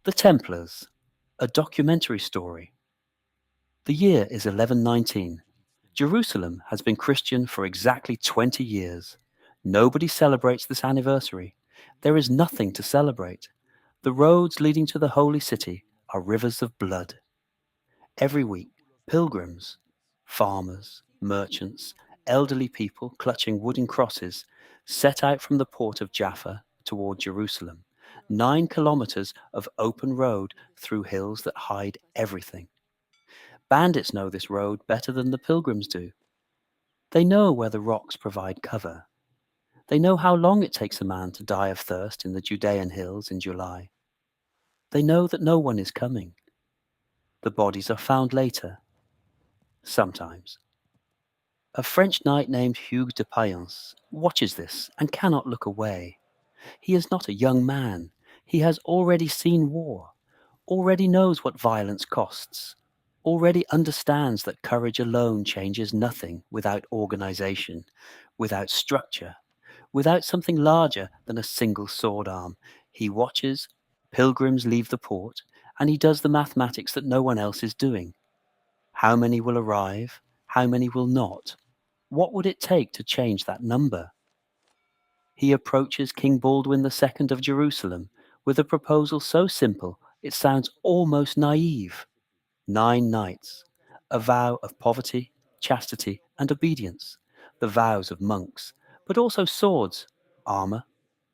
The Templars, a documentary story. The year is 1119. Jerusalem has been Christian for exactly 20 years. Nobody celebrates this anniversary. There is nothing to celebrate. The roads leading to the holy city are rivers of blood. Every week, pilgrims, farmers, merchants, elderly people clutching wooden crosses set out from the port of Jaffa toward Jerusalem, 9 kilometers of open road through hills that hide everything. Bandits know this road better than the pilgrims do. They know where the rocks provide cover. They know how long it takes a man to die of thirst in the Judean hills in July. They know that no one is coming. The bodies are found later, sometimes. A French knight named Hugues de Payens watches this and cannot look away. He is not a young man. He has already seen war, already knows what violence costs, already understands that courage alone changes nothing without organization, without structure, without something larger than a single sword arm. He watches, pilgrims leave the port, and he does the mathematics that no one else is doing. How many will arrive? How many will not? What would it take to change that number? He approaches King Baldwin II of Jerusalem with a proposal so simple it sounds almost naive. 9 nights, a vow of poverty, chastity, and obedience, the vows of monks, but also swords, armor,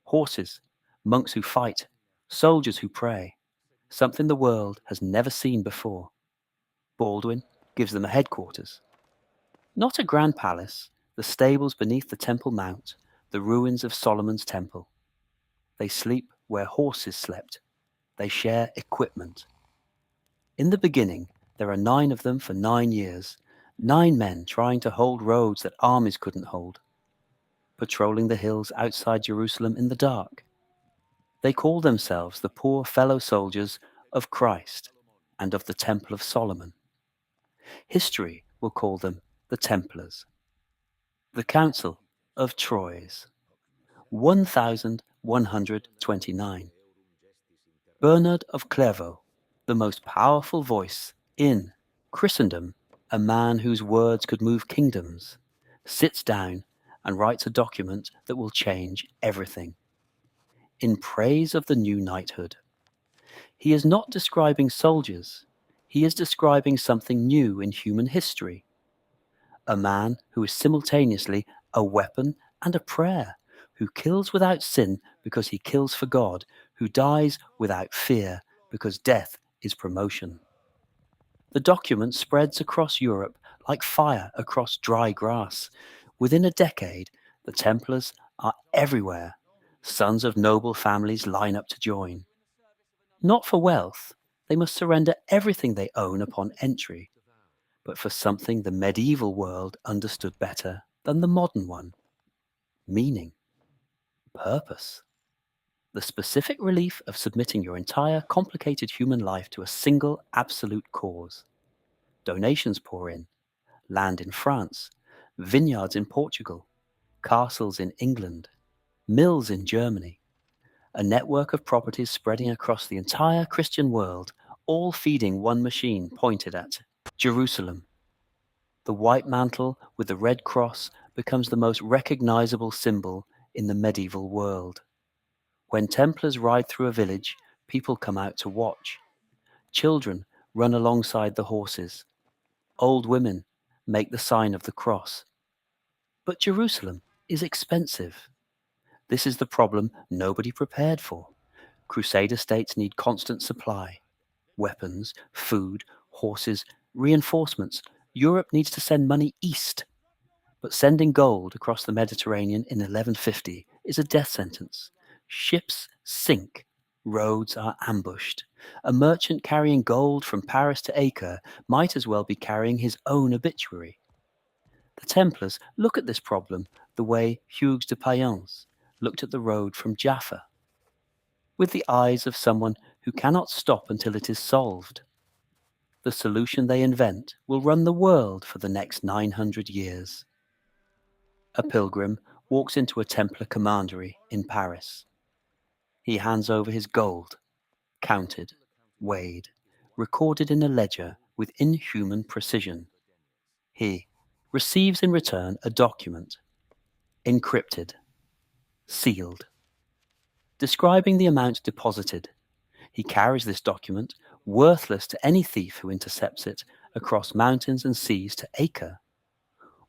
horses, monks who fight, soldiers who pray, something the world has never seen before. Baldwin gives them a headquarters. Not a grand palace, the stables beneath the Temple Mount, the ruins of Solomon's temple. They sleep where horses slept. They share equipment. In the beginning, there are 9 of them for 9 years, 9 men trying to hold roads that armies couldn't hold, patrolling the hills outside Jerusalem in the dark. They call themselves the poor fellow soldiers of Christ and of the Temple of Solomon. History will call them the Templars. The Council of Troyes, 1129. Bernard of Clairvaux, the most powerful voice in Christendom, a man whose words could move kingdoms, sits down and writes a document that will change everything. In praise of the new knighthood. He is not describing soldiers, he is describing something new in human history. A man who is simultaneously a weapon and a prayer, who kills without sin because he kills for God, who dies without fear because death is promotion. The document spreads across Europe like fire across dry grass. Within a decade, the Templars are everywhere. Sons of noble families line up to join. Not for wealth, they must surrender everything they own upon entry, but for something the medieval world understood better than the modern one: meaning, purpose. The specific relief of submitting your entire complicated human life to a single absolute cause. Donations pour in, land in France, vineyards in Portugal, castles in England, mills in Germany, a network of properties spreading across the entire Christian world, all feeding one machine pointed at Jerusalem. The white mantle with the red cross becomes the most recognizable symbol in the medieval world. When Templars ride through a village, people come out to watch. Children run alongside the horses. Old women make the sign of the cross. But Jerusalem is expensive. This is the problem nobody prepared for. Crusader states need constant supply. Weapons, food, horses, reinforcements. Europe needs to send money east. But sending gold across the Mediterranean in 1150 is a death sentence. Ships sink. Roads are ambushed. A merchant carrying gold from Paris to Acre might as well be carrying his own obituary. The Templars look at this problem the way Hugues de Payens looked at the road from Jaffa, with the eyes of someone who cannot stop until it is solved. The solution they invent will run the world for the next 900 years. A pilgrim walks into a Templar commandery in Paris. He hands over his gold. counted, weighed, recorded in a ledger with inhuman precision. He receives in return a document, encrypted, sealed, describing the amount deposited. He carries this document, worthless to any thief who intercepts it, across mountains and seas to Acre,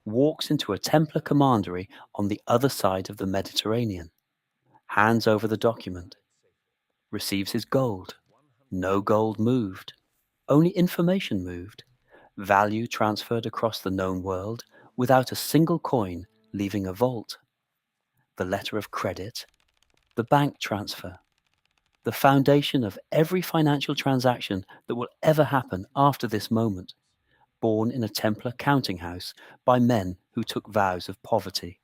walks into a Templar commandery on the other side of the Mediterranean, hands over the document, receives his gold. No gold moved, only information moved, value transferred across the known world without a single coin leaving a vault. The letter of credit, the bank transfer, the foundation of every financial transaction that will ever happen after this moment, born in a Templar counting house by men who took vows of poverty.